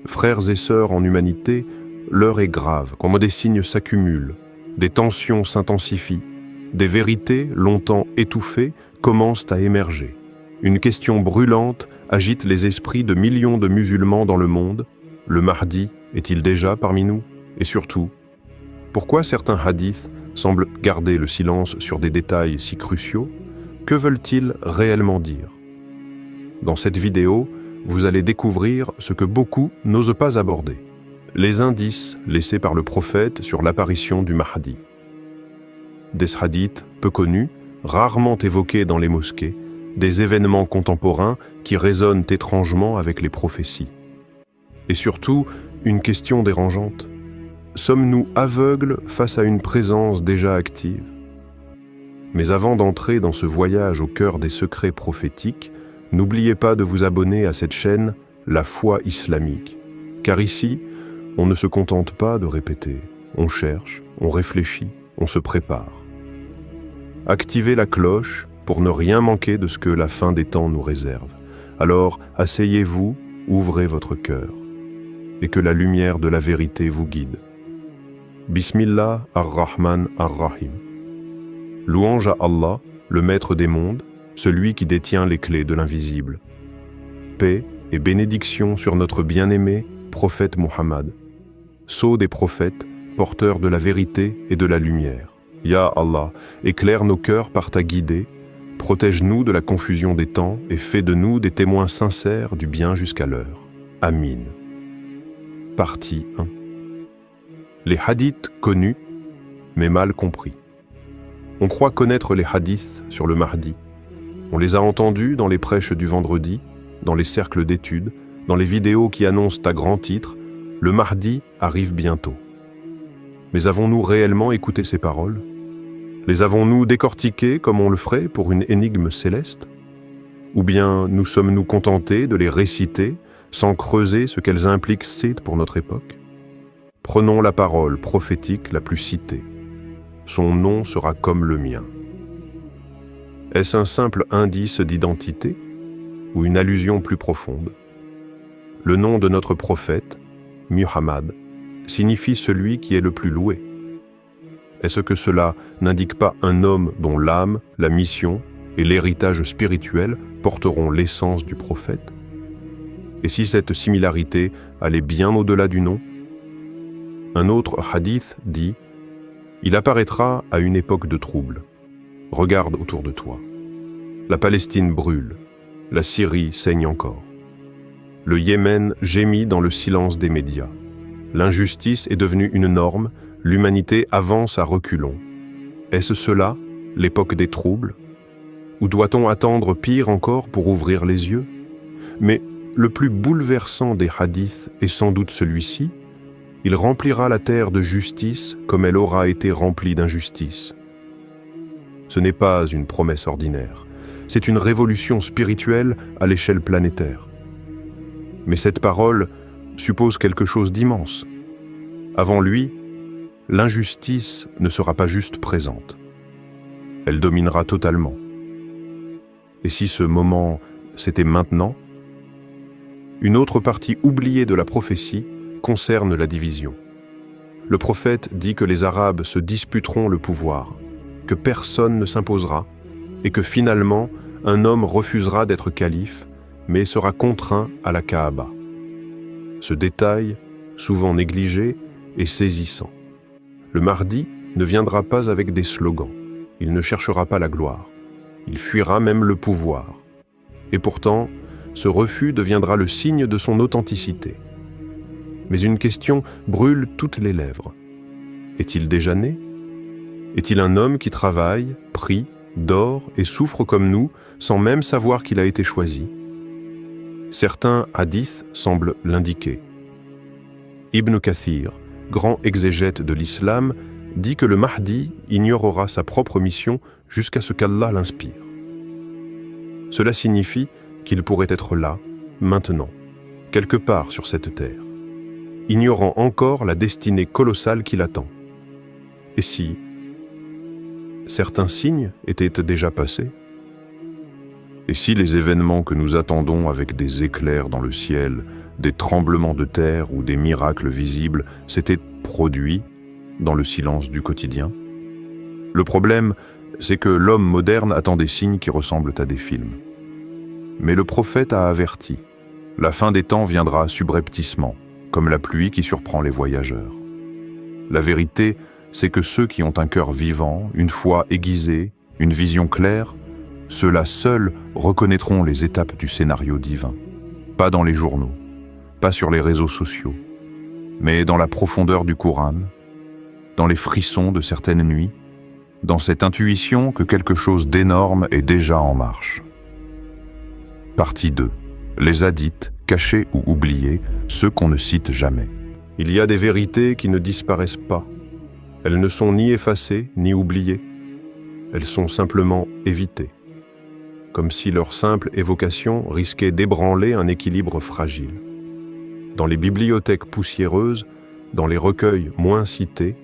Frères et sœurs en humanité, l'heure est grave, quand des signes s'accumulent, des tensions s'intensifient, des vérités, longtemps étouffées, commencent à émerger. Une question brûlante agite les esprits de millions de musulmans dans le monde. Le Mahdi est-il déjà parmi nous? Et surtout, pourquoi certains hadiths semblent garder le silence sur des détails si cruciaux? Que veulent-ils réellement dire? Dans cette vidéo, vous allez découvrir ce que beaucoup n'osent pas aborder. Les indices laissés par le prophète sur l'apparition du Mahdi. Des hadiths peu connus, rarement évoqués dans les mosquées, des événements contemporains qui résonnent étrangement avec les prophéties. Et surtout, une question dérangeante. Sommes-nous aveugles face à une présence déjà active? Mais avant d'entrer dans ce voyage au cœur des secrets prophétiques, n'oubliez pas de vous abonner à cette chaîne, La Foi Islamique. Car ici, on ne se contente pas de répéter, on cherche, on réfléchit, on se prépare. Activez la cloche pour ne rien manquer de ce que la fin des temps nous réserve. Alors, asseyez-vous, ouvrez votre cœur, et que la lumière de la vérité vous guide. Bismillah ar-Rahman ar-Rahim. Louange à Allah, le maître des mondes, celui qui détient les clés de l'invisible. Paix et bénédiction sur notre bien-aimé prophète Muhammad, sceau des prophètes, porteur de la vérité et de la lumière. Ya Allah, éclaire nos cœurs par ta guidée, protège-nous de la confusion des temps et fais de nous des témoins sincères du bien jusqu'à l'heure. Amin. Partie 1. Les hadiths connus, mais mal compris. On croit connaître les hadiths sur le Mahdi. On les a entendus dans les prêches du vendredi, dans les cercles d'études, dans les vidéos qui annoncent à grands titres « Le Mahdi arrive bientôt ». Mais avons-nous réellement écouté ces paroles? Les avons-nous décortiquées comme on le ferait pour une énigme céleste? Ou bien nous sommes-nous contentés de les réciter sans creuser ce qu'elles impliquent pour notre époque? Prenons la parole prophétique la plus citée. Son nom sera comme le mien. Est-ce un simple indice d'identité ou une allusion plus profonde? Le nom de notre prophète, Muhammad, signifie celui qui est le plus loué. Est-ce que cela n'indique pas un homme dont l'âme, la mission et l'héritage spirituel porteront l'essence du prophète? Et si cette similarité allait bien au-delà du nom? Un autre hadith dit « Il apparaîtra à une époque de trouble. Regarde autour de toi. La Palestine brûle, la Syrie saigne encore. Le Yémen gémit dans le silence des médias. L'injustice est devenue une norme, l'humanité avance à reculons. Est-ce cela, l'époque des troubles? Ou doit-on attendre pire encore pour ouvrir les yeux? Mais le plus bouleversant des hadiths est sans doute celui-ci. Il remplira la terre de justice comme elle aura été remplie d'injustice. Ce n'est pas une promesse ordinaire, c'est une révolution spirituelle à l'échelle planétaire. Mais cette parole suppose quelque chose d'immense. Avant lui, l'injustice ne sera pas juste présente. Elle dominera totalement. Et si ce moment, c'était maintenant? Une autre partie oubliée de la prophétie concerne la division. Le prophète dit que les Arabes se disputeront le pouvoir, que personne ne s'imposera, et que finalement, un homme refusera d'être calife, mais sera contraint à la Kaaba. Ce détail, souvent négligé, est saisissant. Le Mahdi ne viendra pas avec des slogans, il ne cherchera pas la gloire, il fuira même le pouvoir. Et pourtant, ce refus deviendra le signe de son authenticité. Mais une question brûle toutes les lèvres. Est-il déjà né? Est-il un homme qui travaille, prie, dort et souffre comme nous, sans même savoir qu'il a été choisi? Certains hadiths semblent l'indiquer. Ibn Kathir, grand exégète de l'islam, dit que le Mahdi ignorera sa propre mission jusqu'à ce qu'Allah l'inspire. Cela signifie qu'il pourrait être là, maintenant, quelque part sur cette terre, ignorant encore la destinée colossale qui l'attend. Et si certains signes étaient déjà passés? Et si les événements que nous attendons avec des éclairs dans le ciel des tremblements de terre ou des miracles visibles s'étaient produits dans le silence du quotidien. Le problème, c'est que l'homme moderne attend des signes qui ressemblent à des films. Mais le prophète a averti, la fin des temps viendra subrepticement, comme la pluie qui surprend les voyageurs. La vérité, c'est que ceux qui ont un cœur vivant, une foi aiguisée, une vision claire, ceux-là seuls reconnaîtront les étapes du scénario divin. Pas dans les journaux, pas sur les réseaux sociaux, mais dans la profondeur du Coran, dans les frissons de certaines nuits, dans cette intuition que quelque chose d'énorme est déjà en marche. Partie 2. Les hadiths, cachés ou oubliés, ceux qu'on ne cite jamais. Il y a des vérités qui ne disparaissent pas. Elles ne sont ni effacées, ni oubliées. Elles sont simplement évitées. Comme si leur simple évocation risquait d'ébranler un équilibre fragile. Dans les bibliothèques poussiéreuses, dans les recueils moins cités,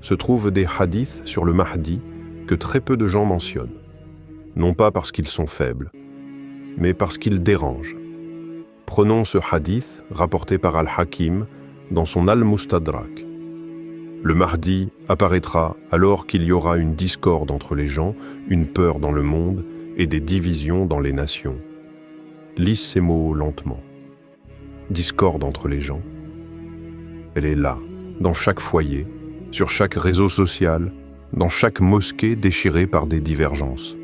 se trouvent des hadiths sur le Mahdi que très peu de gens mentionnent. Non pas parce qu'ils sont faibles, mais parce qu'ils dérangent. Prenons ce hadith rapporté par Al-Hakim dans son Al-Mustadrak. Le Mahdi apparaîtra alors qu'il y aura une discorde entre les gens, une peur dans le monde et des divisions dans les nations. Lis ces mots lentement. Discorde entre les gens. Elle est là, dans chaque foyer, sur chaque réseau social, dans chaque mosquée déchirée par des divergences.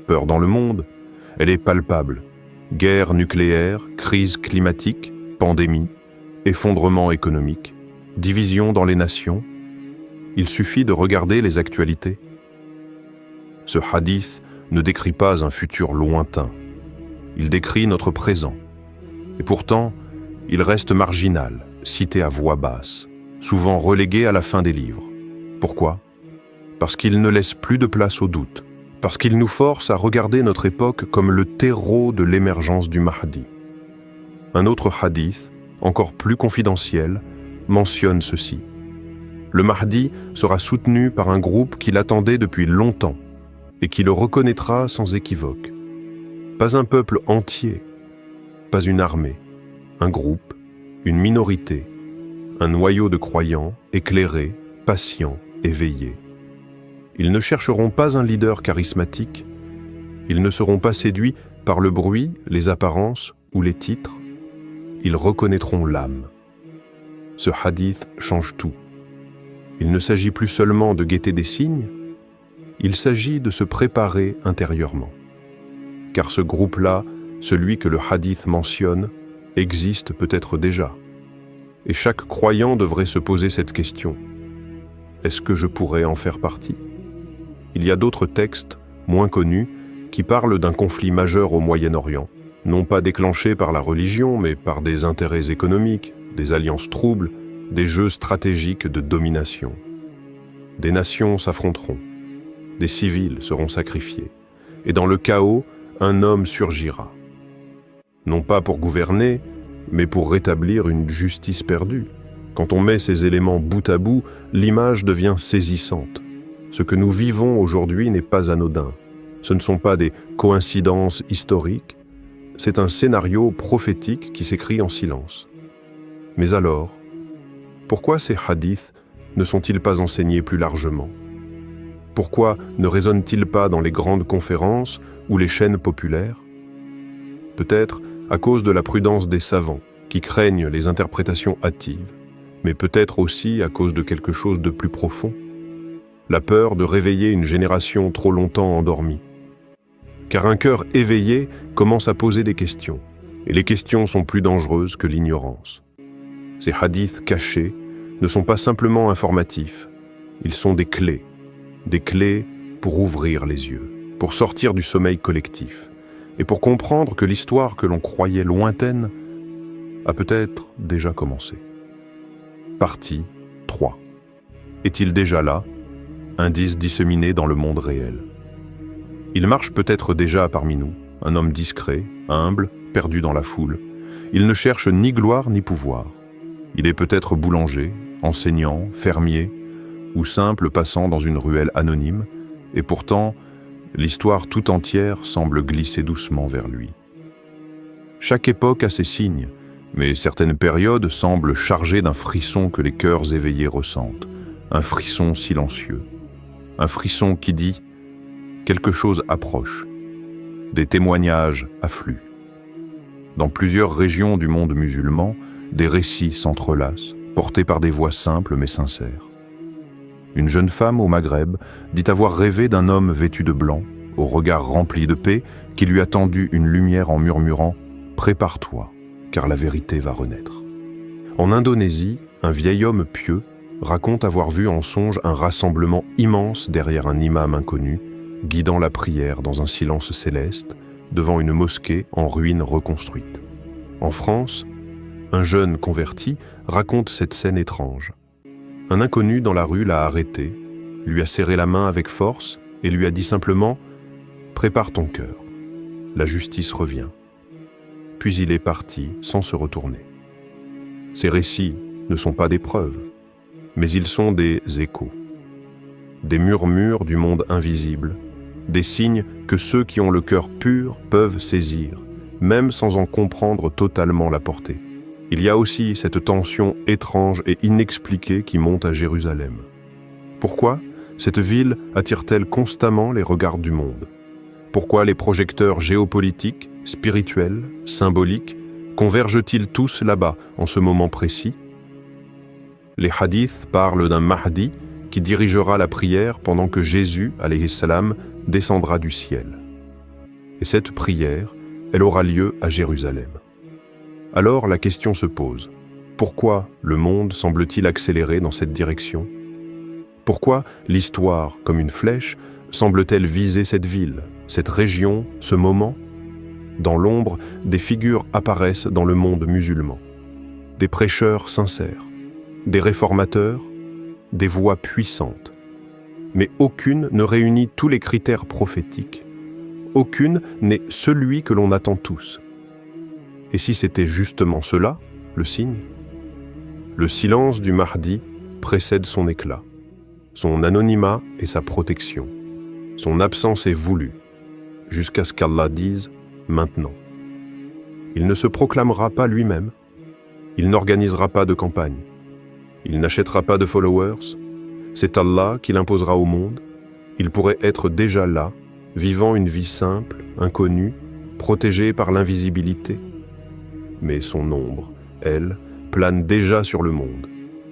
Peur dans le monde, elle est palpable. Guerre nucléaire, crise climatique, pandémie, effondrement économique, division dans les nations. Il suffit de regarder les actualités. Ce hadith ne décrit pas un futur lointain. Il décrit notre présent. Et pourtant, il reste marginal, cité à voix basse, souvent relégué à la fin des livres. Pourquoi? Parce qu'il ne laisse plus de place au doute, parce qu'il nous force à regarder notre époque comme le terreau de l'émergence du Mahdi. Un autre hadith, encore plus confidentiel, mentionne ceci. Le Mahdi sera soutenu par un groupe qui l'attendait depuis longtemps et qui le reconnaîtra sans équivoque. Pas un peuple entier, pas une armée, un groupe, une minorité, un noyau de croyants éclairés, patients, éveillés. Ils ne chercheront pas un leader charismatique, ils ne seront pas séduits par le bruit, les apparences ou les titres, ils reconnaîtront l'âme. Ce hadith change tout. Il ne s'agit plus seulement de guetter des signes, il s'agit de se préparer intérieurement. Car ce groupe-là, celui que le hadith mentionne, existe peut-être déjà. Et chaque croyant devrait se poser cette question. Est-ce que je pourrais en faire partie? Il y a d'autres textes, moins connus, qui parlent d'un conflit majeur au Moyen-Orient, non pas déclenché par la religion, mais par des intérêts économiques, des alliances troubles, des jeux stratégiques de domination. Des nations s'affronteront, des civils seront sacrifiés, et dans le chaos, un homme surgira. Non pas pour gouverner, mais pour rétablir une justice perdue. Quand on met ces éléments bout à bout, l'image devient saisissante. Ce que nous vivons aujourd'hui n'est pas anodin. Ce ne sont pas des coïncidences historiques, c'est un scénario prophétique qui s'écrit en silence. Mais alors, pourquoi ces hadiths ne sont-ils pas enseignés plus largement? Pourquoi ne résonnent-ils pas dans les grandes conférences ou les chaînes populaires? Peut-être à cause de la prudence des savants, qui craignent les interprétations hâtives, mais peut-être aussi à cause de quelque chose de plus profond, la peur de réveiller une génération trop longtemps endormie. Car un cœur éveillé commence à poser des questions, et les questions sont plus dangereuses que l'ignorance. Ces hadiths cachés ne sont pas simplement informatifs, ils sont des clés pour ouvrir les yeux, pour sortir du sommeil collectif, et pour comprendre que l'histoire que l'on croyait lointaine a peut-être déjà commencé. Partie 3. Est-il déjà là? Indice disséminé dans le monde réel. Il marche peut-être déjà parmi nous, un homme discret, humble, perdu dans la foule. Il ne cherche ni gloire ni pouvoir. Il est peut-être boulanger, enseignant, fermier, ou simple passant dans une ruelle anonyme, et pourtant, l'histoire tout entière semble glisser doucement vers lui. Chaque époque a ses signes, Mais certaines périodes semblent chargées d'un frisson que les cœurs éveillés ressentent, un frisson silencieux, un frisson qui dit « quelque chose approche ». Des témoignages affluent. Dans plusieurs régions du monde musulman, des récits s'entrelacent, portés par des voix simples mais sincères. Une jeune femme au Maghreb dit avoir rêvé d'un homme vêtu de blanc, au regard rempli de paix, qui lui a tendu une lumière en murmurant « Prépare-toi, car la vérité va renaître ». En Indonésie, un vieil homme pieux raconte avoir vu en songe un rassemblement immense derrière un imam inconnu, guidant la prière dans un silence céleste, devant une mosquée en ruine reconstruite. En France, un jeune converti raconte cette scène étrange. Un inconnu dans la rue l'a arrêté, lui a serré la main avec force et lui a dit simplement « Prépare ton cœur, la justice revient ». Puis il est parti sans se retourner. Ces récits ne sont pas des preuves, mais ils sont des échos, des murmures du monde invisible, des signes que ceux qui ont le cœur pur peuvent saisir, même sans en comprendre totalement la portée. Il y a aussi cette tension étrange et inexpliquée qui monte à Jérusalem. Pourquoi cette ville attire-t-elle constamment les regards du monde? Pourquoi les projecteurs géopolitiques, spirituels, symboliques, convergent-ils tous là-bas en ce moment précis? Les hadiths parlent d'un Mahdi qui dirigera la prière pendant que Jésus, alayhi salam, descendra du ciel. Et cette prière, elle aura lieu à Jérusalem. Alors la question se pose, pourquoi le monde semble-t-il accélérer dans cette direction? Pourquoi l'histoire, comme une flèche, semble-t-elle viser cette ville, cette région, ce moment? Dans l'ombre, des figures apparaissent dans le monde musulman. Des prêcheurs sincères, des réformateurs, des voix puissantes. Mais aucune ne réunit tous les critères prophétiques. Aucune n'est celui que l'on attend tous. Et si c'était justement cela, le signe? Le silence du Mahdi précède son éclat, son anonymat et sa protection. Son absence est voulue, jusqu'à ce qu'Allah dise « maintenant ». Il ne se proclamera pas lui-même, il n'organisera pas de campagne, il n'achètera pas de followers, c'est Allah qui l'imposera au monde, il pourrait être déjà là, vivant une vie simple, inconnue, protégée par l'invisibilité. Mais son ombre, elle, plane déjà sur le monde,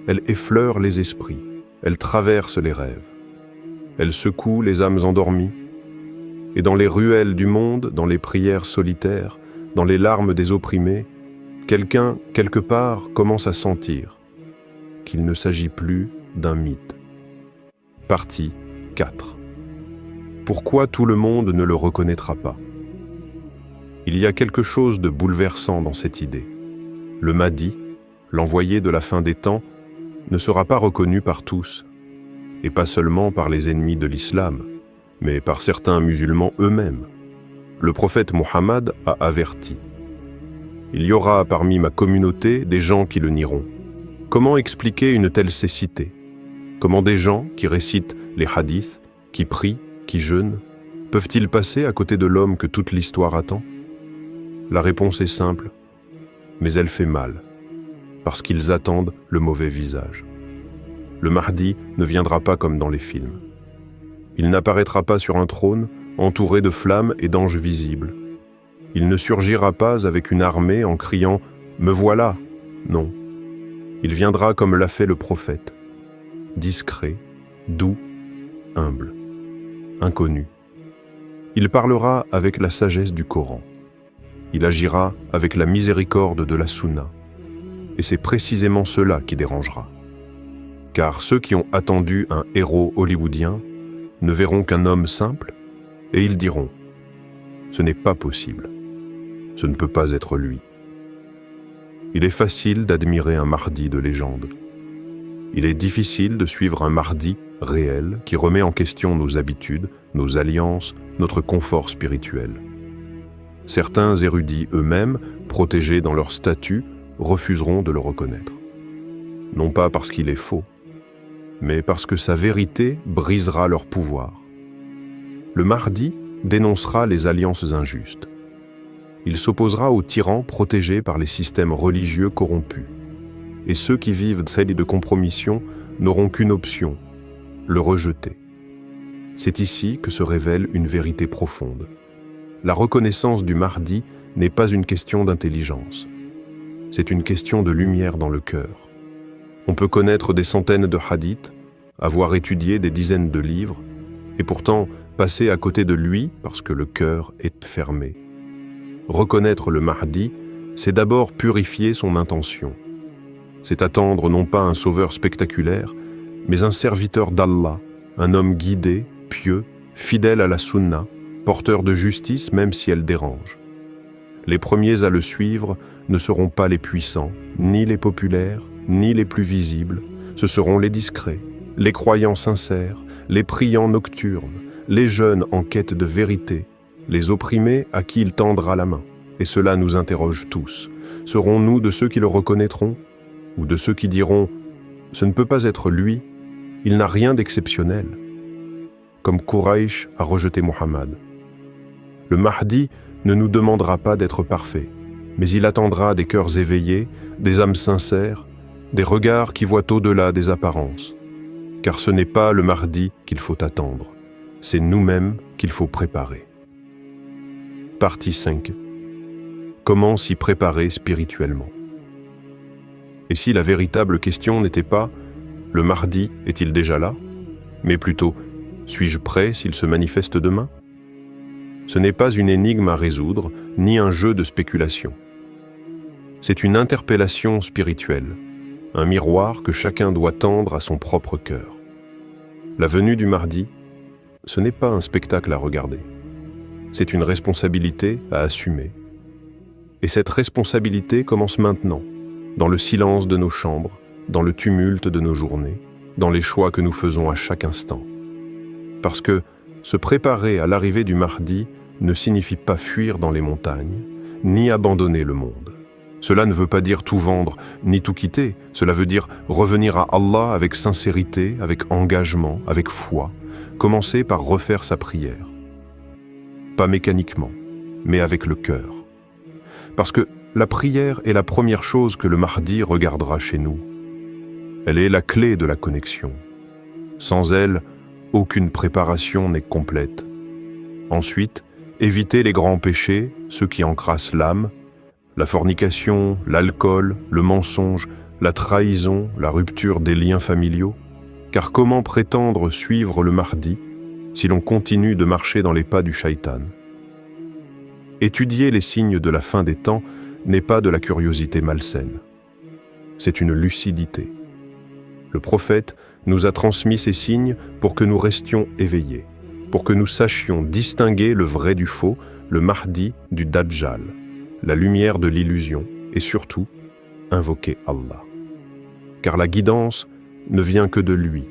elle effleure les esprits, elle traverse les rêves, elle secoue les âmes endormies, et dans les ruelles du monde, dans les prières solitaires, dans les larmes des opprimés, quelqu'un, quelque part, commence à sentir qu'il ne s'agit plus d'un mythe. Partie 4. Pourquoi tout le monde ne le reconnaîtra pas? Il y a quelque chose de bouleversant dans cette idée. Le Mahdi, l'envoyé de la fin des temps, ne sera pas reconnu par tous, et pas seulement par les ennemis de l'islam, mais par certains musulmans eux-mêmes. Le prophète Mohammed a averti. Il y aura parmi ma communauté des gens qui le nieront. Comment expliquer une telle cécité? Comment des gens qui récitent les hadiths, qui prient, qui jeûnent, peuvent-ils passer à côté de l'homme que toute l'histoire attend? La réponse est simple, mais elle fait mal, parce qu'ils attendent le mauvais visage. Le Mahdi ne viendra pas comme dans les films. Il n'apparaîtra pas sur un trône, entouré de flammes et d'anges visibles. Il ne surgira pas avec une armée en criant « Me voilà !» Non. Il viendra comme l'a fait le prophète, discret, doux, humble, inconnu. Il parlera avec la sagesse du Coran. Il agira avec la miséricorde de la Sunna. Et c'est précisément cela qui dérangera. Car ceux qui ont attendu un héros hollywoodien ne verront qu'un homme simple et ils diront « Ce n'est pas possible. Ce ne peut pas être lui. » Il est facile d'admirer un Mahdi de légende. Il est difficile de suivre un Mahdi réel qui remet en question nos habitudes, nos alliances, notre confort spirituel. Certains érudits eux-mêmes, protégés dans leur statut, refuseront de le reconnaître. Non pas parce qu'il est faux, mais parce que sa vérité brisera leur pouvoir. Le Mahdi dénoncera les alliances injustes. Il s'opposera aux tyrans protégés par les systèmes religieux corrompus. Et ceux qui vivent celle de compromission n'auront qu'une option, le rejeter. C'est ici que se révèle une vérité profonde. La reconnaissance du Mahdi n'est pas une question d'intelligence. C'est une question de lumière dans le cœur. On peut connaître des centaines de hadiths, avoir étudié des dizaines de livres, et pourtant passer à côté de lui parce que le cœur est fermé. Reconnaître le Mahdi, c'est d'abord purifier son intention. C'est attendre non pas un sauveur spectaculaire, mais un serviteur d'Allah, un homme guidé, pieux, fidèle à la sunna, porteur de justice même si elle dérange. Les premiers à le suivre ne seront pas les puissants, ni les populaires, ni les plus visibles. Ce seront les discrets, les croyants sincères, les priants nocturnes, les jeunes en quête de vérité, les opprimés à qui il tendra la main. Et cela nous interroge tous. Serons-nous de ceux qui le reconnaîtront ou de ceux qui diront « Ce ne peut pas être lui, il n'a rien d'exceptionnel » comme Quraysh a rejeté Muhammad. Le Mahdi ne nous demandera pas d'être parfaits, mais il attendra des cœurs éveillés, des âmes sincères, des regards qui voient au-delà des apparences. Car ce n'est pas le Mahdi qu'il faut attendre, c'est nous-mêmes qu'il faut préparer. Partie 5. Comment s'y préparer spirituellement? Et si la véritable question n'était pas « Le Mahdi est-il déjà là ?» mais plutôt « Suis-je prêt s'il se manifeste demain ?» Ce n'est pas une énigme à résoudre, ni un jeu de spéculation. C'est une interpellation spirituelle, un miroir que chacun doit tendre à son propre cœur. La venue du Mahdi, ce n'est pas un spectacle à regarder. C'est une responsabilité à assumer. Et cette responsabilité commence maintenant, dans le silence de nos chambres, dans le tumulte de nos journées, dans les choix que nous faisons à chaque instant. Parce que se préparer à l'arrivée du Mahdi ne signifie pas fuir dans les montagnes, ni abandonner le monde. Cela ne veut pas dire tout vendre, ni tout quitter. Cela veut dire revenir à Allah avec sincérité, avec engagement, avec foi. Commencer par refaire sa prière. Pas mécaniquement, mais avec le cœur. Parce que la prière est la première chose que le Mahdi regardera chez nous. Elle est la clé de la connexion. Sans elle, aucune préparation n'est complète. Ensuite, éviter les grands péchés, ceux qui encrassent l'âme, la fornication, l'alcool, le mensonge, la trahison, la rupture des liens familiaux. Car comment prétendre suivre le Mahdi si l'on continue de marcher dans les pas du shaitan? Étudier les signes de la fin des temps n'est pas de la curiosité malsaine. C'est une lucidité. Le prophète nous a transmis ces signes pour que nous restions éveillés, pour que nous sachions distinguer le vrai du faux, le Mahdi du Dajjal, la lumière de l'illusion et surtout, invoquer Allah. Car la guidance ne vient que de lui.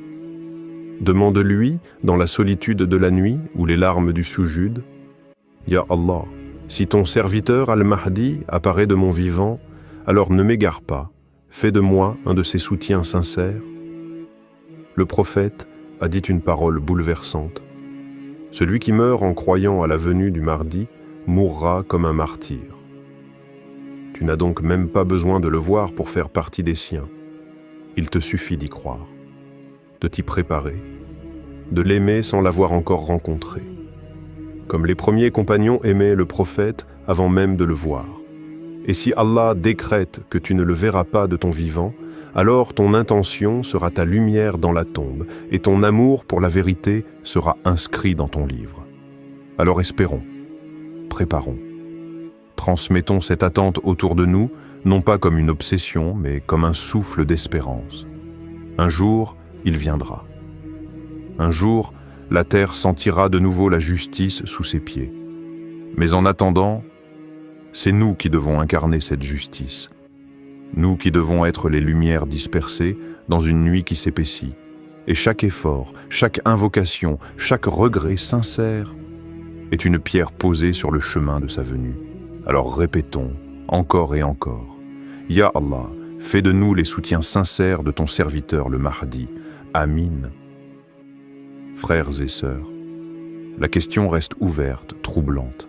Demande-lui, dans la solitude de la nuit ou les larmes du soujud, « Ya Allah, si ton serviteur Al-Mahdi apparaît de mon vivant, alors ne m'égare pas, fais de moi un de ses soutiens sincères. » Le prophète a dit une parole bouleversante. Celui qui meurt en croyant à la venue du Mahdi mourra comme un martyr. Tu n'as donc même pas besoin de le voir pour faire partie des siens. Il te suffit d'y croire, de t'y préparer, de l'aimer sans l'avoir encore rencontré. Comme les premiers compagnons aimaient le prophète avant même de le voir. Et si Allah décrète que tu ne le verras pas de ton vivant, alors ton intention sera ta lumière dans la tombe et ton amour pour la vérité sera inscrit dans ton livre. Alors espérons, préparons. Transmettons cette attente autour de nous, non pas comme une obsession, mais comme un souffle d'espérance. Un jour, il viendra. Un jour, la terre sentira de nouveau la justice sous ses pieds. Mais en attendant, c'est nous qui devons incarner cette justice. Nous qui devons être les lumières dispersées dans une nuit qui s'épaissit. Et chaque effort, chaque invocation, chaque regret sincère est une pierre posée sur le chemin de sa venue. Alors répétons, encore et encore. Ya Allah, fais de nous les soutiens sincères de ton serviteur le Mahdi. Amin. Frères et sœurs, la question reste ouverte, troublante.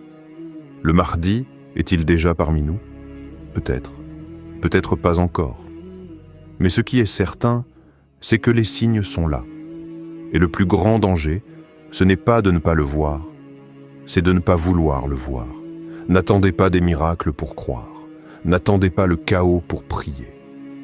Le Mahdi Est-il déjà parmi nous? Peut-être, peut-être pas encore. Mais ce qui est certain, c'est que les signes sont là. Et le plus grand danger, ce n'est pas de ne pas le voir, c'est de ne pas vouloir le voir. N'attendez pas des miracles pour croire. N'attendez pas le chaos pour prier.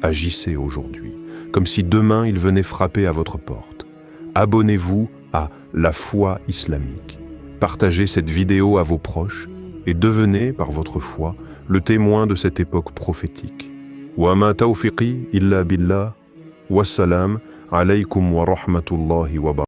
Agissez aujourd'hui, comme si demain il venait frapper à votre porte. Abonnez-vous à La Foi Islamique. Partagez cette vidéo à vos proches et devenez, par votre foi, le témoin de cette époque prophétique. Wa ma tawfiqi illa billah. Wassalam alaykum wa rahmatullahi wa barakatuh.